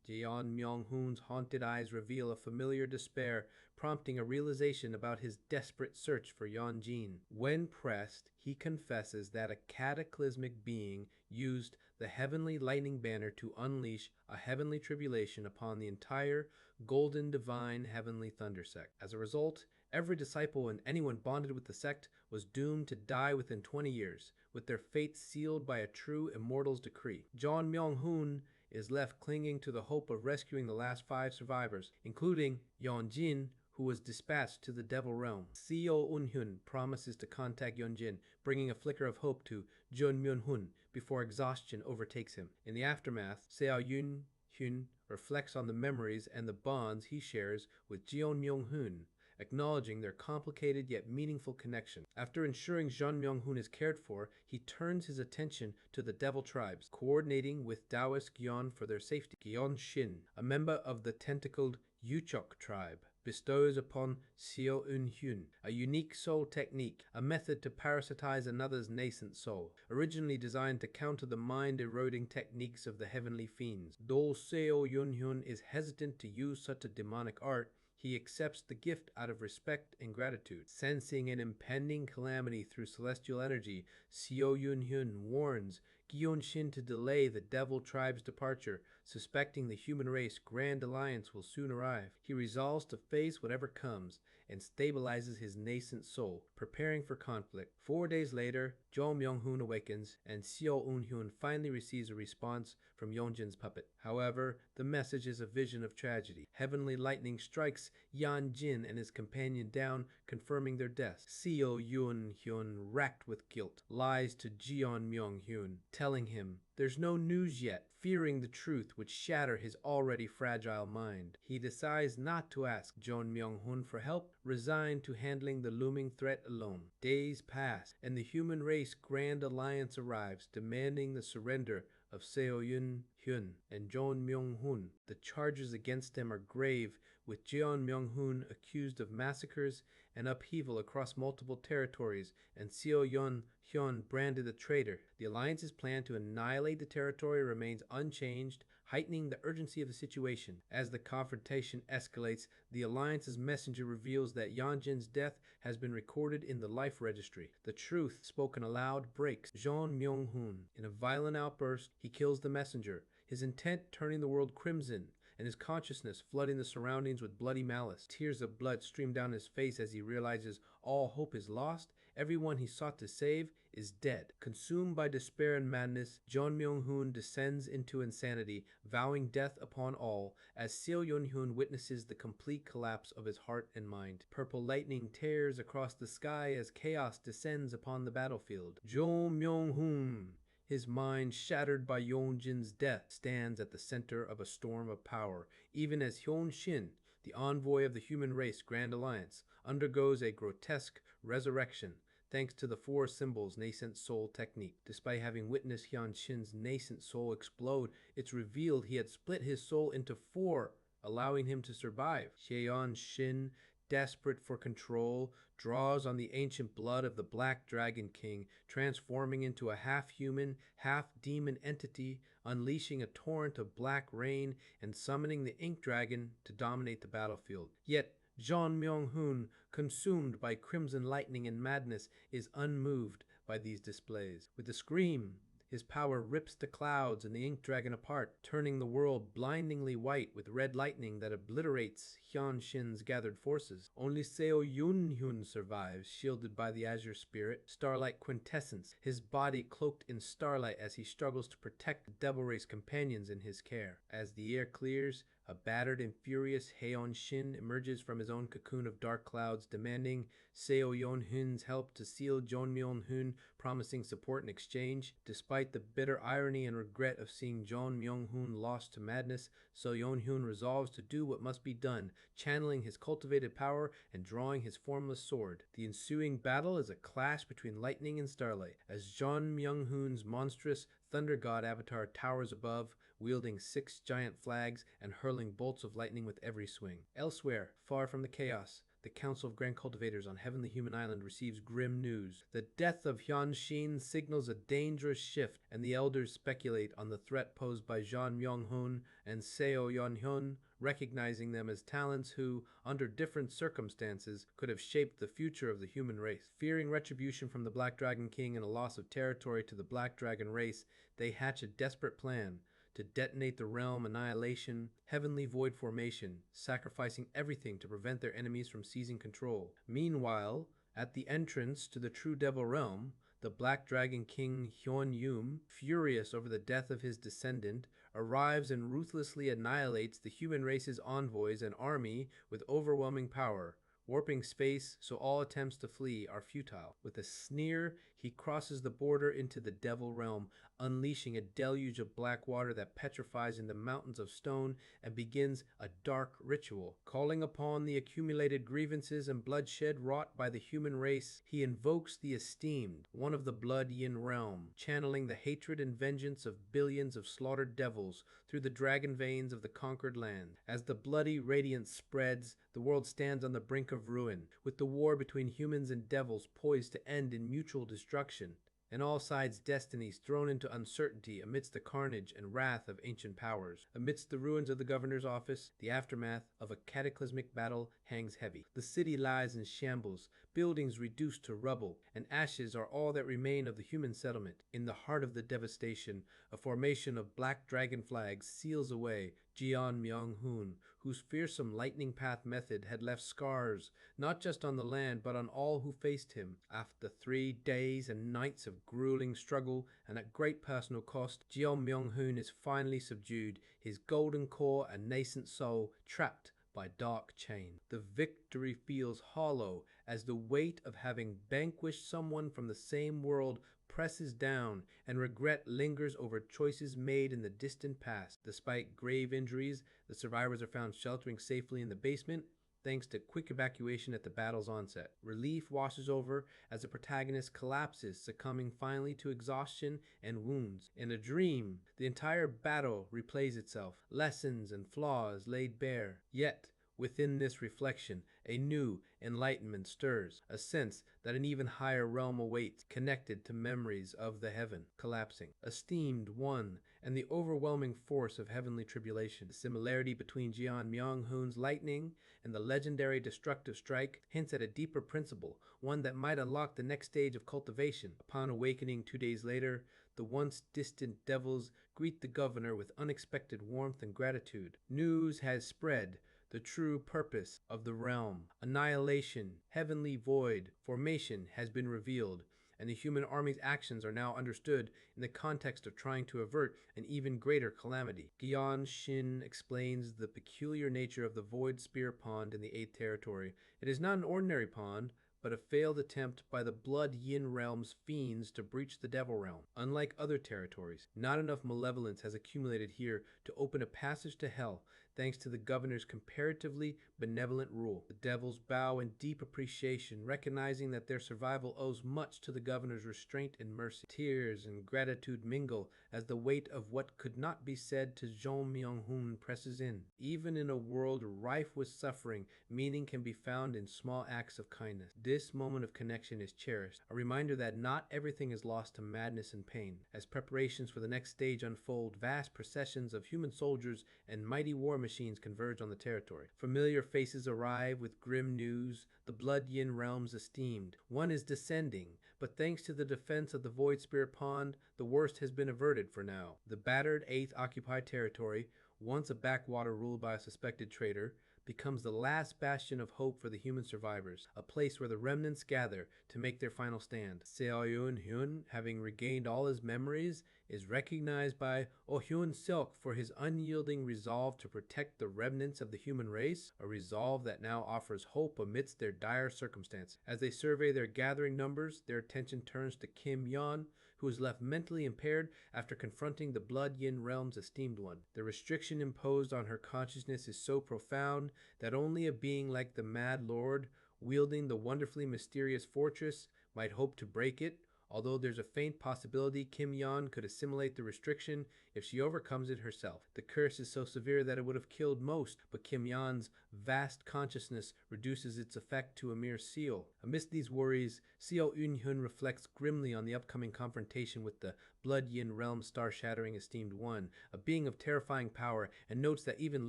Jeon Myung-hoon's haunted eyes reveal a familiar despair, prompting a realization about his desperate search for Yeonjin. When pressed, he confesses that a cataclysmic being used the heavenly lightning banner to unleash a heavenly tribulation upon the entire golden divine heavenly thunder sect. As a result, every disciple and anyone bonded with the sect was doomed to die within 20 years, with their fate sealed by a true immortal's decree. Jeon Myung-hoon is left clinging to the hope of rescuing the last 5 survivors, including Yeonjin, who was dispatched to the Devil Realm. Seo Eun-hyun promises to contact Yeonjin, bringing a flicker of hope to Jeon Myung-hoon before exhaustion overtakes him. In the aftermath, Seo Eun-hyun reflects on the memories and the bonds he shares with Jeon Myung-hoon, acknowledging their complicated yet meaningful connection. After ensuring Jeon Myung-hoon is cared for, he turns his attention to the Devil Tribes, coordinating with Taoist Gyeon for their safety. Gyeon Shin, a member of the tentacled Yuchok tribe, bestows upon Seo Eun-hyun a unique soul technique, a method to parasitize another's nascent soul, originally designed to counter the mind-eroding techniques of the heavenly fiends. Though Seo Eun-hyun is hesitant to use such a demonic art, he accepts the gift out of respect and gratitude. Sensing an impending calamity through celestial energy, Seo Eun-hyun warns Gyeon Shin to delay the Devil Tribe's departure, suspecting the human race Grand Alliance will soon arrive. He resolves to face whatever comes and stabilizes his nascent soul, preparing for conflict. 4 days later, Jeon Myung-hoon awakens, and Seo Eun-hyun finally receives a response from Yeonjin's puppet. However, the message is a vision of tragedy. Heavenly lightning strikes Yeonjin and his companion down, confirming their deaths. Seo Eun-hyun, racked with guilt, lies to Jeon Myung-hoon, telling him there's no news yet, fearing the truth would shatter his already fragile mind. He decides not to ask Jeon Myung-hoon for help, resigned to handling the looming threat alone. Days pass, and the human race Grand Alliance arrives, demanding the surrender of Seo Eun-hyun and Jeon Myung-hoon. The charges against them are grave, with Jeon Myung-hoon accused of massacres and upheaval across multiple territories, and Seo Eun-hyun branded a traitor. The Alliance's plan to annihilate the territory remains unchanged, heightening the urgency of the situation. As the confrontation escalates, the Alliance's messenger reveals that Yeonjin's death has been recorded in the life registry. The truth, spoken aloud, breaks Jeon Myung-hoon. In a violent outburst, he kills the messenger, his intent turning the world crimson, and his consciousness flooding the surroundings with bloody malice. Tears of blood stream down his face as he realizes all hope is lost. Everyone he sought to save is dead. Consumed by despair and madness, Jeon Myung-hoon descends into insanity, vowing death upon all, as Seo Eun-hyun witnesses the complete collapse of his heart and mind. Purple lightning tears across the sky as chaos descends upon the battlefield. Jeon Myung-hoon, his mind shattered by Yeonjin's death, stands at the center of a storm of power, even as Hyun Shin, the envoy of the human race Grand Alliance, undergoes a grotesque resurrection thanks to the 4 symbols nascent soul technique. Despite having witnessed Hyun Shin's nascent soul explode, it's revealed he had split his soul into 4, allowing him to survive. Hyun Shin, desperate for control, draws on the ancient blood of the Black Dragon King, transforming into a half-human, half-demon entity, unleashing a torrent of black rain and summoning the Ink Dragon to dominate the battlefield. Yet, Jeon Myung-hoon, consumed by crimson lightning and madness, is unmoved by these displays. With a scream, his power rips the clouds and the Ink Dragon apart, turning the world blindingly white with red lightning that obliterates Hyun Shin's gathered forces. Only Seo Eun-hyun survives, shielded by the Azure Spirit, starlight quintessence, his body cloaked in starlight as he struggles to protect the Devil Race companions in his care. As the air clears, a battered and furious Hyun Shin emerges from his own cocoon of dark clouds, demanding Seo Eun-hyun's help to seal Jeon Myung-hoon, promising support in exchange. Despite the bitter irony and regret of seeing Jeon Myung-hoon lost to madness, Seo Eun-hyun resolves to do what must be done, channeling his cultivated power and drawing his formless sword. The ensuing battle is a clash between lightning and starlight, as Jeon Myung-hoon's monstrous Thunder God avatar towers above, wielding 6 giant flags and hurling bolts of lightning with every swing. Elsewhere, far from the chaos, the Council of Grand Cultivators on Heavenly Human Island receives grim news. The death of Hyun Shin signals a dangerous shift, and the elders speculate on the threat posed by Jeon Myung-hun and Seo Yeon-hyun, recognizing them as talents who, under different circumstances, could have shaped the future of the human race. Fearing retribution from the Black Dragon King and a loss of territory to the Black Dragon race, they hatch a desperate plan to detonate the realm annihilation, heavenly void formation, sacrificing everything to prevent their enemies from seizing control. Meanwhile, at the entrance to the True Devil Realm, the Black Dragon King Hyun Yum, furious over the death of his descendant, arrives and ruthlessly annihilates the human race's envoys and army with overwhelming power, warping space so all attempts to flee are futile. With a sneer, he crosses the border into the Devil Realm, unleashing a deluge of black water that petrifies in the mountains of stone and begins a dark ritual. Calling upon the accumulated grievances and bloodshed wrought by the human race, he invokes the Esteemed, one of the Blood Yin realm, channeling the hatred and vengeance of billions of slaughtered devils through the dragon veins of the conquered land. As the bloody radiance spreads, the world stands on the brink of ruin, with the war between humans and devils poised to end in mutual destruction, and all sides' destinies thrown into uncertainty amidst the carnage and wrath of ancient powers. Amidst the ruins of the governor's office, the aftermath of a cataclysmic battle hangs heavy. The city lies in shambles, buildings reduced to rubble, and ashes are all that remain of the human settlement. In the heart of the devastation, a formation of black dragon flags seals away Jeon Myung-hun, whose fearsome lightning path method had left scars not just on the land but on all who faced him. After 3 days and nights of grueling struggle and at great personal cost, Jeon Myung-hun is finally subdued, his golden core and nascent soul trapped by dark chain. The victory feels hollow as the weight of having vanquished someone from the same world presses down, and regret lingers over choices made in the distant past. Despite grave injuries, the survivors are found sheltering safely in the basement thanks to quick evacuation at the battle's onset. Relief washes over as the protagonist collapses, succumbing finally to exhaustion and wounds. In a dream, the entire battle replays itself, lessons and flaws laid bare. Yet, within this reflection, a new enlightenment stirs, a sense that an even higher realm awaits, connected to memories of the heaven collapsing. Esteemed one, and the overwhelming force of heavenly tribulation. The similarity between Jeon Myung-hun's lightning and the legendary destructive strike hints at a deeper principle, one that might unlock the next stage of cultivation. Upon awakening 2 days later, the once distant devils greet the governor with unexpected warmth and gratitude. News has spread. The true purpose of the realm, annihilation, heavenly void, formation has been revealed, and the human army's actions are now understood in the context of trying to avert an even greater calamity. Gyeon Shin explains the peculiar nature of the Void Spear Pond in the 8th territory. It is not an ordinary pond, but a failed attempt by the Blood Yin realm's fiends to breach the Devil realm. Unlike other territories, not enough malevolence has accumulated here to open a passage to hell, thanks to the governor's comparatively benevolent rule. The devils bow in deep appreciation, recognizing that their survival owes much to the governor's restraint and mercy. Tears and gratitude mingle as the weight of what could not be said to Jeon Myung-hun presses in. Even in a world rife with suffering, meaning can be found in small acts of kindness. This moment of connection is cherished, a reminder that not everything is lost to madness and pain. As preparations for the next stage unfold, vast processions of human soldiers and mighty war machines converge on the territory. Familiar faces arrive with grim news. The Blood Yin realm's esteemed one is descending, but thanks to the defense of the Void Spirit Pond, the worst has been averted for now. The battered 8th occupied territory, once a backwater ruled by a suspected traitor, becomes the last bastion of hope for the human survivors, a place where the remnants gather to make their final stand. Seo Yeon-hyun, having regained all his memories, is recognized by Oh Hyun-silk for his unyielding resolve to protect the remnants of the human race, a resolve that now offers hope amidst their dire circumstances. As they survey their gathering numbers, their attention turns to Kim Yeon, who is left mentally impaired after confronting the Blood Yin realm's esteemed one. The restriction imposed on her consciousness is so profound that only a being like the Mad Lord, wielding the wonderfully mysterious fortress, might hope to break it. although there's a faint possibility Kim Yon could assimilate the restriction if she overcomes it herself. The curse is so severe that it would have killed most, but Kim Yon's vast consciousness reduces its effect to a mere seal. Amidst these worries, Seo Eun-hyun reflects grimly on the upcoming confrontation with the Blood Yin Realm star-shattering Esteemed One, a being of terrifying power, and notes that even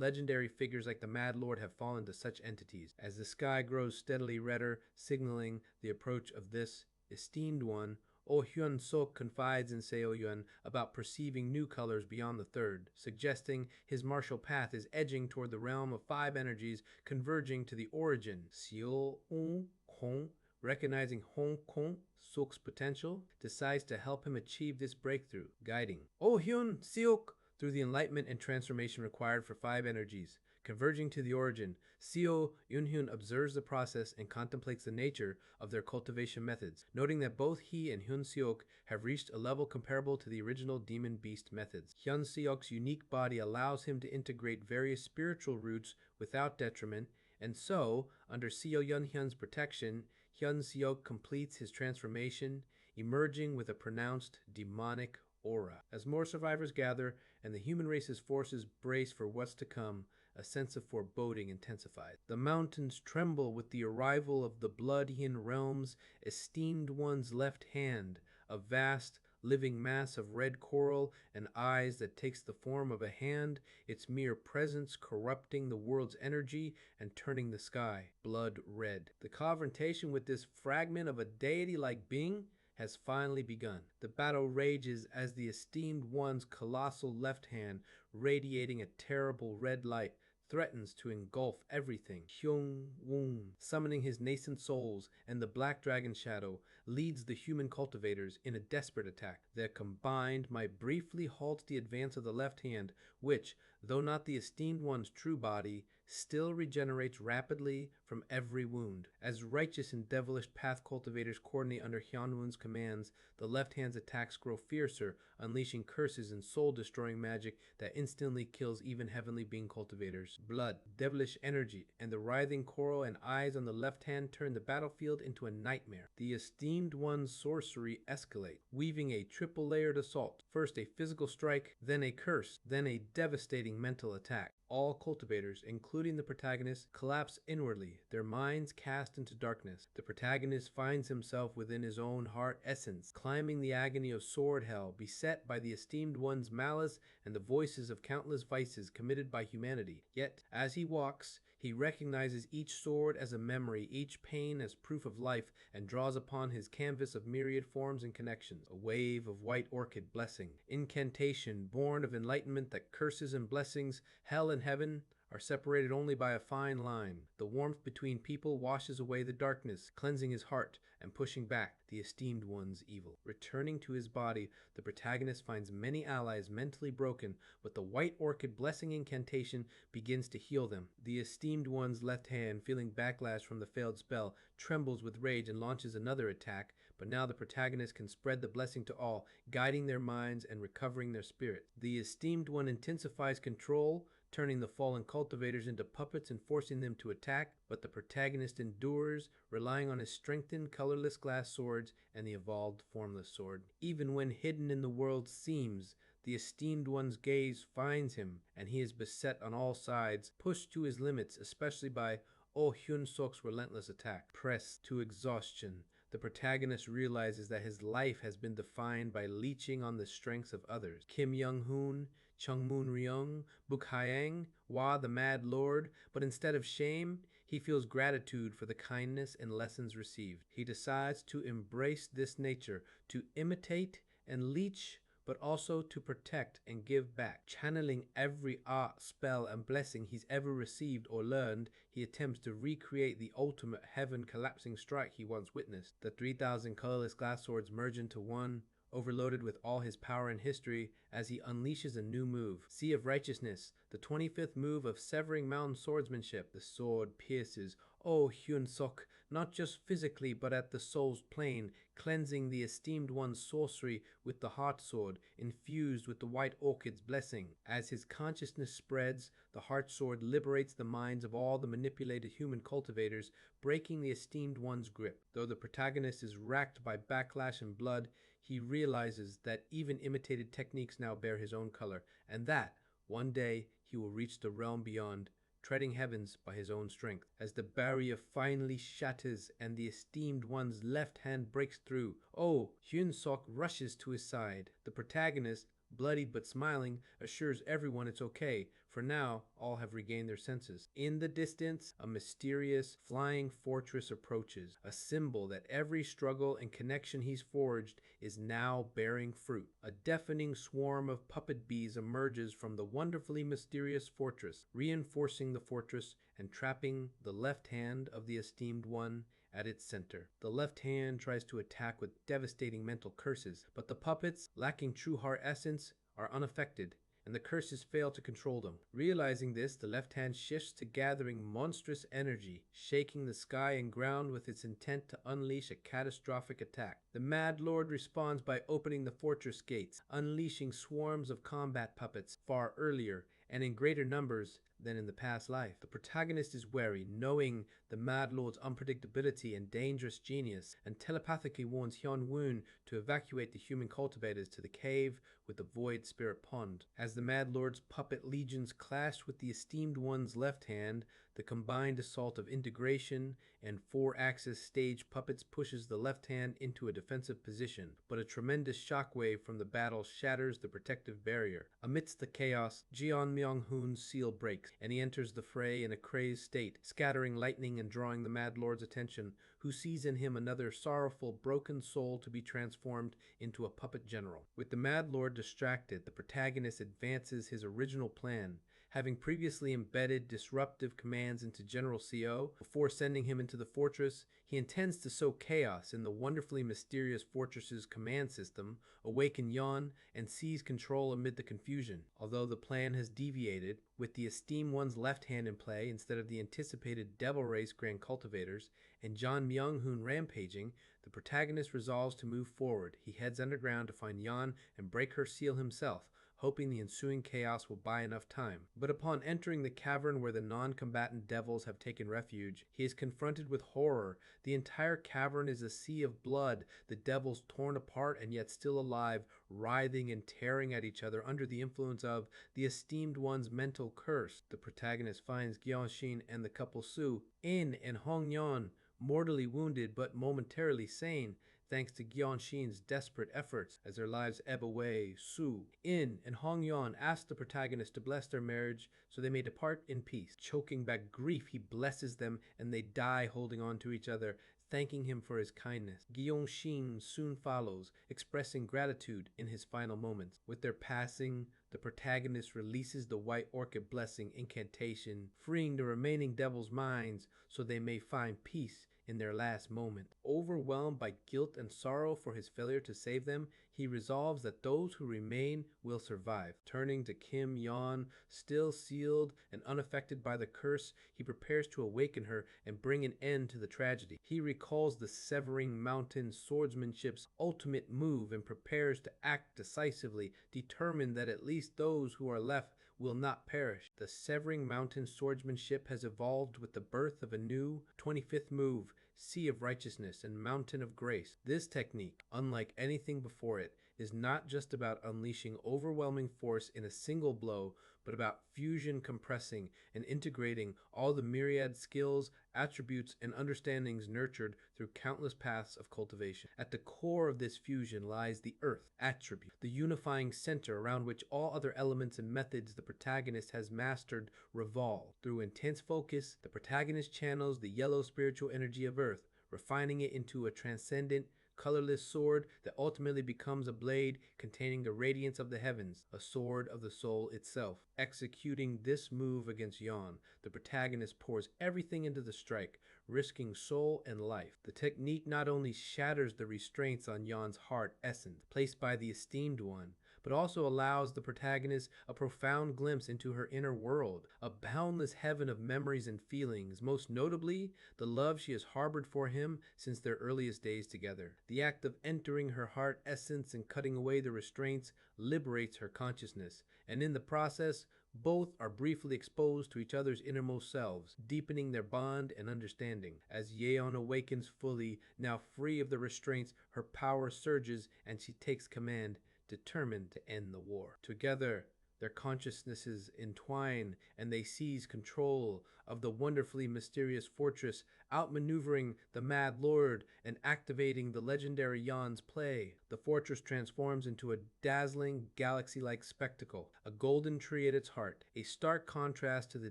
legendary figures like the Mad Lord have fallen to such entities. As the sky grows steadily redder, signaling the approach of this Esteemed One, Oh Hyun-sok confides in Seo-yun about perceiving new colors beyond the third, suggesting his martial path is edging toward the realm of five energies converging to the origin. Seo-hong, recognizing Hong Kong-sok's potential, decides to help him achieve this breakthrough, guiding Oh Hyun-seok through the enlightenment and transformation required for five energies. Converging to the origin, Seo Eun-hyun observes the process and contemplates the nature of their cultivation methods, noting that both he and Hyun-seok have reached a level comparable to the original demon beast methods. Hyun-seok's unique body allows him to integrate various spiritual roots without detriment, and so, under Seo Eun-hyun's protection, Hyun-seok completes his transformation, emerging with a pronounced demonic aura. As more survivors gather and the human race's forces brace for what's to come, a sense of foreboding intensifies. The mountains tremble with the arrival of the Blood Yin Realm's Esteemed One's left hand, a vast, living mass of red coral and eyes that takes the form of a hand, its mere presence corrupting the world's energy and turning the sky blood red. The confrontation with this fragment of a deity-like being has finally begun. The battle rages as the Esteemed One's colossal left hand, radiating a terrible red light, threatens to engulf everything. Hyung-woo, summoning his nascent souls and the Black Dragon Shadow, leads the human cultivators in a desperate attack. Their combined might briefly halt the advance of the left hand, which, though not the Esteemed One's true body, still regenerates rapidly from every wound. As righteous and devilish path cultivators coordinate under Hyunwoo's commands, the left hand's attacks grow fiercer, unleashing curses and soul-destroying magic that instantly kills even heavenly being cultivators. Blood, devilish energy, and the writhing coral and eyes on the left hand turn the battlefield into a nightmare. The Esteemed One's sorcery escalates, weaving a triple-layered assault. First a physical strike, then a curse, then a devastating mental attack. All cultivators, including the protagonist, collapse inwardly, their minds cast into darkness. The protagonist finds himself within his own heart essence, climbing the agony of sword hell, beset by the Esteemed One's malice and the voices of countless vices committed by humanity. Yet, as he walks, he recognizes each sword as a memory, each pain as proof of life, and draws upon his canvas of myriad forms and connections. A wave of white orchid blessing, incantation born of enlightenment that curses and blessings, hell and heaven, are separated only by a fine line. The warmth between people washes away the darkness, cleansing his heart and pushing back the Esteemed One's evil. Returning to his body, the protagonist finds many allies mentally broken, but the White Orchid blessing incantation begins to heal them. The Esteemed One's left hand, feeling backlash from the failed spell, trembles with rage and launches another attack, but now the protagonist can spread the blessing to all, guiding their minds and recovering their spirit. The Esteemed One intensifies control, turning the fallen cultivators into puppets and forcing them to attack, but the protagonist endures, relying on his strengthened colorless glass swords and the evolved formless sword. Even when hidden in the world's seams, the Esteemed One's gaze finds him, and he is beset on all sides, pushed to his limits, especially by Oh Hyun-sok's relentless attack. Pressed to exhaustion, the protagonist realizes that his life has been defined by leeching on the strengths of others. Kim Young-hoon, Chung Moon-ryung, Buk Hyang, Hwa the Mad Lord, but instead of shame, he feels gratitude for the kindness and lessons received. He decides to embrace this nature, to imitate and leech, but also to protect and give back. Channeling every art, spell, and blessing he's ever received or learned, he attempts to recreate the ultimate heaven collapsing strike he once witnessed. The 3,000 colorless glass swords merge into one, overloaded with all his power and history, as he unleashes a new move. Sea of Righteousness, the 25th move of Severing Mountain swordsmanship. The sword pierces O Hyun Sok, not just physically but at the soul's plane, cleansing the esteemed one's sorcery with the heart sword, infused with the white orchid's blessing. As his consciousness spreads, the heart sword liberates the minds of all the manipulated human cultivators, breaking the esteemed one's grip. Though the protagonist is racked by backlash and blood, he realizes that even imitated techniques now bear his own color, and that, one day, he will reach the realm beyond, treading heavens by his own strength. As the barrier finally shatters and the esteemed one's left hand breaks through, oh, Hyun Sok rushes to his side. The protagonist, bloodied but smiling, assures everyone it's okay, for now all have regained their senses. In the distance, a mysterious flying fortress approaches, a symbol that every struggle and connection he's forged is now bearing fruit. A deafening swarm of puppet bees emerges from the wonderfully mysterious fortress, reinforcing the fortress and trapping the left hand of the esteemed one at its center. The left hand tries to attack with devastating mental curses, but the puppets, lacking true heart essence, are unaffected, and the curses fail to control them. Realizing this, the left hand shifts to gathering monstrous energy, shaking the sky and ground with its intent to unleash a catastrophic attack. The Mad Lord responds by opening the fortress gates, unleashing swarms of combat puppets far earlier and in greater numbers than in the past life. The protagonist is wary, knowing the Mad Lord's unpredictability and dangerous genius, and telepathically warns Hyun Woon to evacuate the human cultivators to the cave with the Void Spirit Pond. As the Mad Lord's puppet legions clash with the esteemed one's left hand, the combined assault of integration and four-axis stage puppets pushes the left hand into a defensive position, but a tremendous shockwave from the battle shatters the protective barrier. Amidst the chaos, Jeon Myung-hoon's seal breaks, and he enters the fray in a crazed state, scattering lightning and drawing the Mad Lord's attention, who sees in him another sorrowful, broken soul to be transformed into a puppet general. With the Mad Lord distracted, the protagonist advances his original plan, having previously embedded disruptive commands into General CO. Before sending him into the fortress, he intends to sow chaos in the wonderfully mysterious fortress's command system, awaken Yon, and seize control amid the confusion. Although the plan has deviated, with the esteemed one's left hand in play instead of the anticipated Devil Race Grand Cultivators, and John Myung-hoon rampaging, the protagonist resolves to move forward. He heads underground to find Yon and break her seal himself, hoping the ensuing chaos will buy enough time. But upon entering the cavern where the non-combatant devils have taken refuge, he is confronted with horror. The entire cavern is a sea of blood, the devils torn apart and yet still alive, writhing and tearing at each other under the influence of the esteemed one's mental curse. The protagonist finds Gyeonshin and the couple Soo, In and Hong Yeon, mortally wounded but momentarily sane, thanks to Gyeonshin's desperate efforts. As their lives ebb away, Soo, In, and Hong Yeon ask the protagonist to bless their marriage so they may depart in peace. Choking back grief, he blesses them and they die holding on to each other, thanking him for his kindness. Gyeonshin soon follows, expressing gratitude in his final moments. With their passing, the protagonist releases the White Orchid Blessing incantation, freeing the remaining devils' minds so they may find peace in their last moment. Overwhelmed by guilt and sorrow for his failure to save them, he resolves that those who remain will survive. Turning to Kim Yeon, still sealed and unaffected by the curse, he prepares to awaken her and bring an end to the tragedy. He recalls the Severing Mountain swordsmanship's ultimate move and prepares to act decisively, determined that at least those who are left will not perish. The Severing Mountain swordsmanship has evolved with the birth of a new 25th move, Sea of Righteousness and Mountain of Grace. This technique, unlike anything before it, is not just about unleashing overwhelming force in a single blow, but about fusion compressing and integrating all the myriad skills, attributes, and understandings nurtured through countless paths of cultivation. At the core of this fusion lies the Earth attribute, the unifying center around which all other elements and methods the protagonist has mastered revolve. Through intense focus, the protagonist channels the yellow spiritual energy of Earth, refining it into a transcendent, colorless sword that ultimately becomes a blade containing the radiance of the heavens, a sword of the soul itself. Executing this move against Yon, the protagonist pours everything into the strike, risking soul and life. The technique not only shatters the restraints on Yon's heart essence placed by the esteemed one, but also allows the protagonist a profound glimpse into her inner world, a boundless heaven of memories and feelings, most notably the love she has harbored for him since their earliest days together. The act of entering her heart essence and cutting away the restraints liberates her consciousness, and in the process, both are briefly exposed to each other's innermost selves, deepening their bond and understanding. As Yeon awakens fully, now free of the restraints, her power surges and she takes command, determined to end the war. Together, their consciousnesses entwine and they seize control of the wonderfully mysterious fortress, outmaneuvering the Mad Lord and activating the legendary Yon's play. The fortress transforms into a dazzling, galaxy-like spectacle, a golden tree at its heart, a stark contrast to the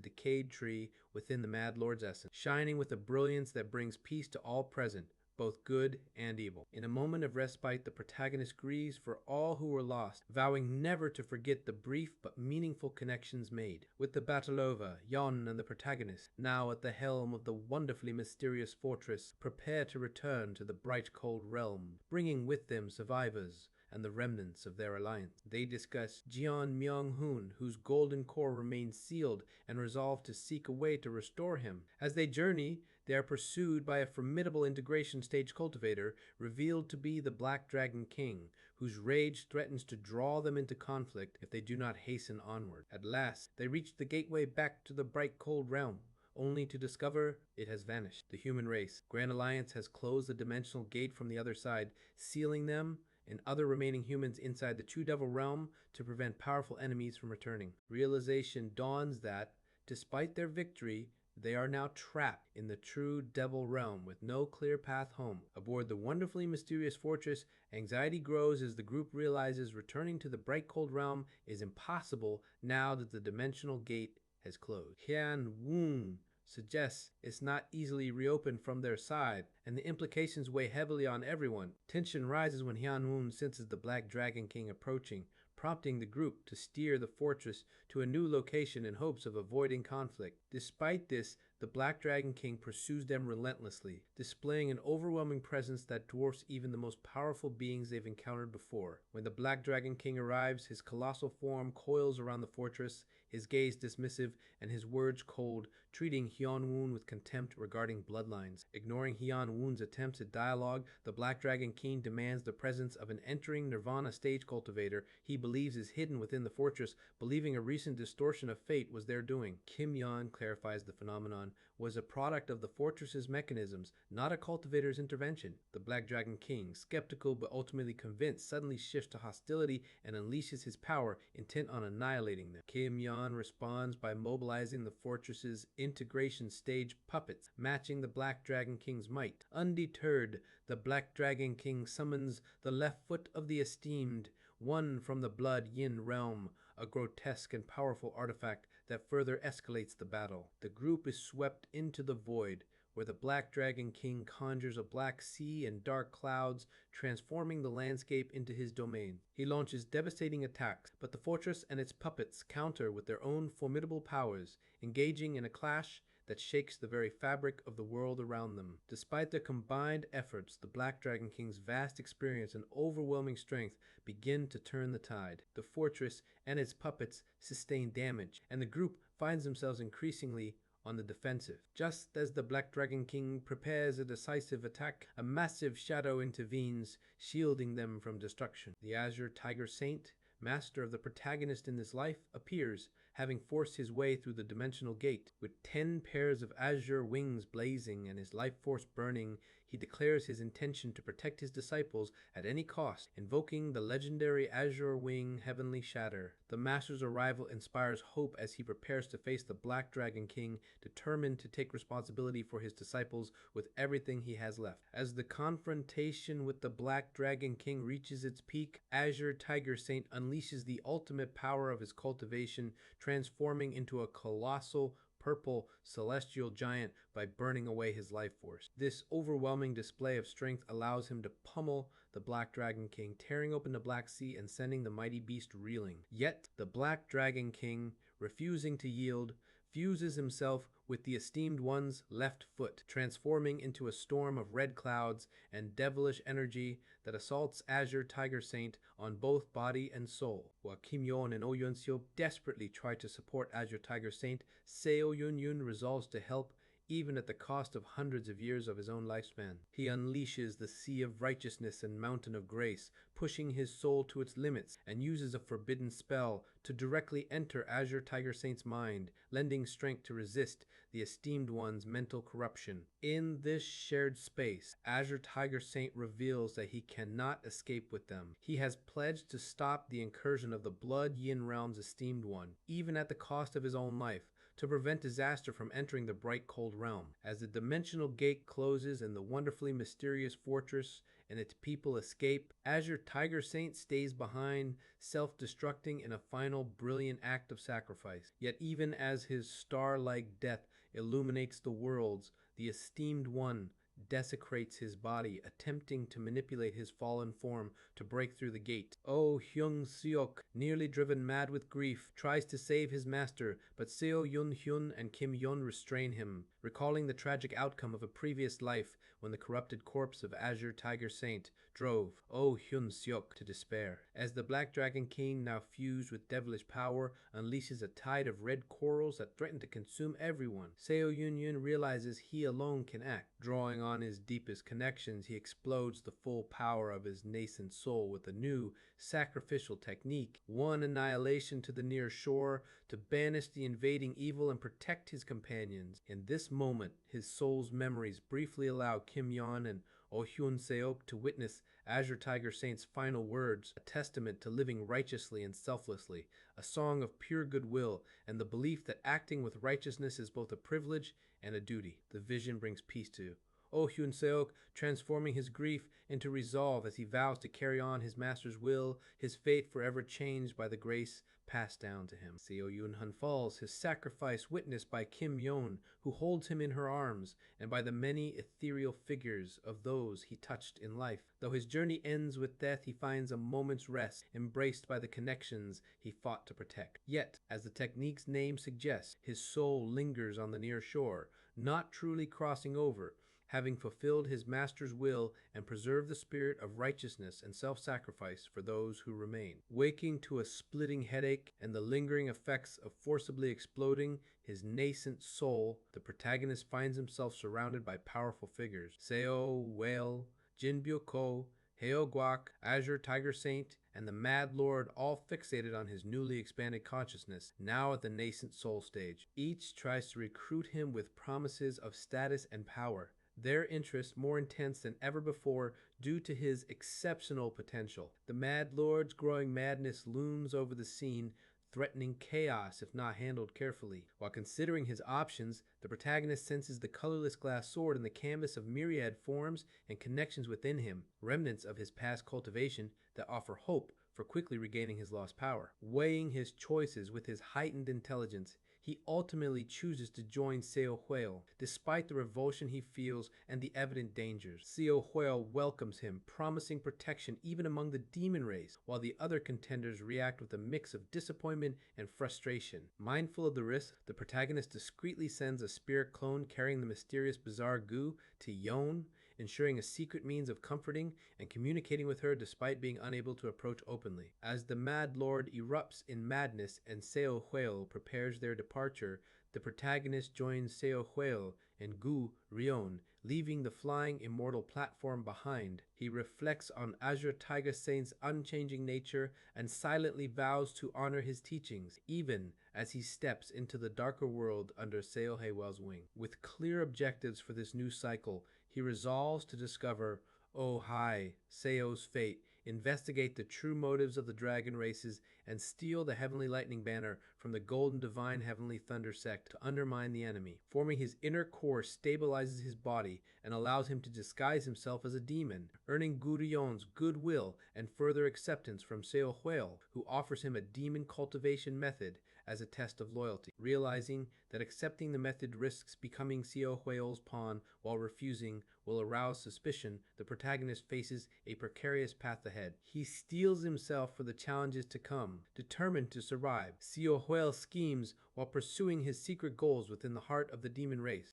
decayed tree within the Mad Lord's essence, shining with a brilliance that brings peace to all present, both good and evil. In a moment of respite, the protagonist grieves for all who were lost, vowing never to forget the brief but meaningful connections made. With the battle over, Yon and the protagonist, now at the helm of the wonderfully mysterious fortress, prepare to return to the bright cold realm, bringing with them survivors and the remnants of their alliance. They discuss Jeon Myung-hoon, whose golden core remains sealed, and resolve to seek a way to restore him. As they journey, they are pursued by a formidable integration stage cultivator, revealed to be the Black Dragon King, whose rage threatens to draw them into conflict if they do not hasten onward. At last, they reach the gateway back to the bright cold realm, only to discover it has vanished. The human race, Grand Alliance, has closed the dimensional gate from the other side, sealing them and other remaining humans inside the True Devil realm to prevent powerful enemies from returning. Realization dawns that, despite their victory, they are now trapped in the True Devil realm with no clear path home. Aboard the wonderfully mysterious fortress, anxiety grows as the group realizes returning to the bright cold realm is impossible now that the dimensional gate has closed. Hyun Woon suggests it's not easily reopened from their side, and the implications weigh heavily on everyone. Tension rises when Hyun Woon senses the Black Dragon King approaching, prompting the group to steer the fortress to a new location in hopes of avoiding conflict. Despite this, the Black Dragon King pursues them relentlessly, displaying an overwhelming presence that dwarfs even the most powerful beings they've encountered before. When the Black Dragon King arrives, his colossal form coils around the fortress, his gaze dismissive and his words cold, treating Hyun Woon with contempt regarding bloodlines. Ignoring Hyun Woon's attempts at dialogue, the Black Dragon King demands the presence of an entering Nirvana stage cultivator he believes is hidden within the fortress, believing a recent distortion of fate was their doing. Kim Yeon clarifies the phenomenon was a product of the fortress's mechanisms, not a cultivator's intervention. The Black Dragon King, skeptical but ultimately convinced, suddenly shifts to hostility and unleashes his power, intent on annihilating them. Kim Yeon responds by mobilizing the fortress's integration stage puppets, matching the Black Dragon King's might. Undeterred, the Black Dragon King summons the left foot of the esteemed, one from the Blood Yin realm, a grotesque and powerful artifact that further escalates the battle. The group is swept into the void, where the Black Dragon King conjures a black sea and dark clouds, transforming the landscape into his domain. He launches devastating attacks, but the fortress and its puppets counter with their own formidable powers, engaging in a clash that shakes the very fabric of the world around them. Despite their combined efforts, the Black Dragon King's vast experience and overwhelming strength begin to turn the tide. The fortress and its puppets sustain damage, and the group finds themselves increasingly on the defensive. Just as the Black Dragon King prepares a decisive attack, a massive shadow intervenes, shielding them from destruction. The Azure Tiger Saint, master of the protagonist in this life, appears, having forced his way through the dimensional gate. With 10 pairs of azure wings blazing and his life force burning, he declares his intention to protect his disciples at any cost, invoking the legendary Azure Wing Heavenly Shatter. The Master's arrival inspires hope as he prepares to face the Black Dragon King, determined to take responsibility for his disciples with everything he has left. As the confrontation with the Black Dragon King reaches its peak, Azure Tiger Saint unleashes the ultimate power of his cultivation, transforming into a colossal purple celestial giant by burning away his life force. This overwhelming display of strength allows him to pummel the Black Dragon King, tearing open the Black Sea and sending the mighty beast reeling. Yet, the Black Dragon King, refusing to yield, fuses himself with the esteemed one's left foot, transforming into a storm of red clouds and devilish energy that assaults Azure Tiger Saint on both body and soul. While Kim Yon and Oh Yun Seok desperately try to support Azure Tiger Saint, Seo Yun Yun resolves to help even at the cost of hundreds of years of his own lifespan. He unleashes the sea of righteousness and mountain of grace, pushing his soul to its limits, and uses a forbidden spell to directly enter Azure Tiger Saint's mind, lending strength to resist the esteemed one's mental corruption. In this shared space, Azure Tiger Saint reveals that he cannot escape with them. He has pledged to stop the incursion of the Blood Yin Realm's esteemed one, even at the cost of his own life, to prevent disaster from entering the bright cold realm. As the dimensional gate closes and the wonderfully mysterious fortress and its people escape, Azure Tiger Saint stays behind, self-destructing in a final brilliant act of sacrifice. Yet even as his star-like death illuminates the worlds, the esteemed one desecrates his body, attempting to manipulate his fallen form to break through the gate. Oh Hyung Seok, nearly driven mad with grief, tries to save his master, but Seo Yun Hyun and Kim Yon restrain him, recalling the tragic outcome of a previous life when the corrupted corpse of Azure Tiger Saint drove Oh Hyun Seok to despair. As the Black Dragon King, now fused with devilish power, unleashes a tide of red corals that threaten to consume everyone, Seo Yun Yun realizes he alone can act. Drawing on his deepest connections, he explodes the full power of his nascent soul with a new sacrificial technique, one annihilation to the near shore, to banish the invading evil and protect his companions. In this moment, his soul's memories briefly allow Kim Yon and Oh Hyun Seok to witness Azure Tiger Saint's final words, a testament to living righteously and selflessly, a song of pure goodwill, and the belief that acting with righteousness is both a privilege and a duty. The vision brings peace to Oh Hyun Seok, transforming his grief into resolve as he vows to carry on his master's will, his fate forever changed by the grace passed down to him. Seo Yun Han falls, his sacrifice witnessed by Kim Yon, who holds him in her arms, and by the many ethereal figures of those he touched in life. Though his journey ends with death, he finds a moment's rest, embraced by the connections he fought to protect. Yet, as the technique's name suggests, his soul lingers on the near shore, not truly crossing over, having fulfilled his master's will and preserved the spirit of righteousness and self-sacrifice for those who remain. Waking to a splitting headache and the lingering effects of forcibly exploding his nascent soul, the protagonist finds himself surrounded by powerful figures. Seo, Whale, Jin Byo-ko, Heo Guak, Azure Tiger Saint, and the Mad Lord, all fixated on his newly expanded consciousness, now at the nascent soul stage. Each tries to recruit him with promises of status and power, their interest more intense than ever before due to his exceptional potential. The Mad Lord's growing madness looms over the scene, threatening chaos if not handled carefully. While considering his options, the protagonist senses the colorless glass sword in the canvas of myriad forms and connections within him, remnants of his past cultivation that offer hope for quickly regaining his lost power. Weighing his choices with his heightened intelligence, he ultimately chooses to join Seo Huel, despite the revulsion he feels and the evident dangers. Seo Huel welcomes him, promising protection even among the demon race, while the other contenders react with a mix of disappointment and frustration. Mindful of the risk, the protagonist discreetly sends a spirit clone carrying the mysterious bizarre goo to Yon, ensuring a secret means of comforting and communicating with her despite being unable to approach openly. As the Mad Lord erupts in madness and Seo Huel prepares their departure, the protagonist joins Seo Huel and Gu Rion, leaving the flying immortal platform behind. He reflects on Azure Tiger Saint's unchanging nature and silently vows to honor his teachings, even as he steps into the darker world under Seo Huel's wing. With clear objectives for this new cycle, he resolves to discover Oh Hai, Seo's fate, investigate the true motives of the dragon races, and steal the Heavenly Lightning Banner from the Golden Divine Heavenly Thunder sect to undermine the enemy. Forming his inner core stabilizes his body and allows him to disguise himself as a demon, earning Gurion's goodwill and further acceptance from Seo Huel, who offers him a demon cultivation method as a test of loyalty. Realizing that accepting the method risks becoming Xiao Hui's pawn while refusing will arouse suspicion, the protagonist faces a precarious path ahead. He steels himself for the challenges to come, determined to survive. Xiao Hui schemes while pursuing his secret goals within the heart of the demon race.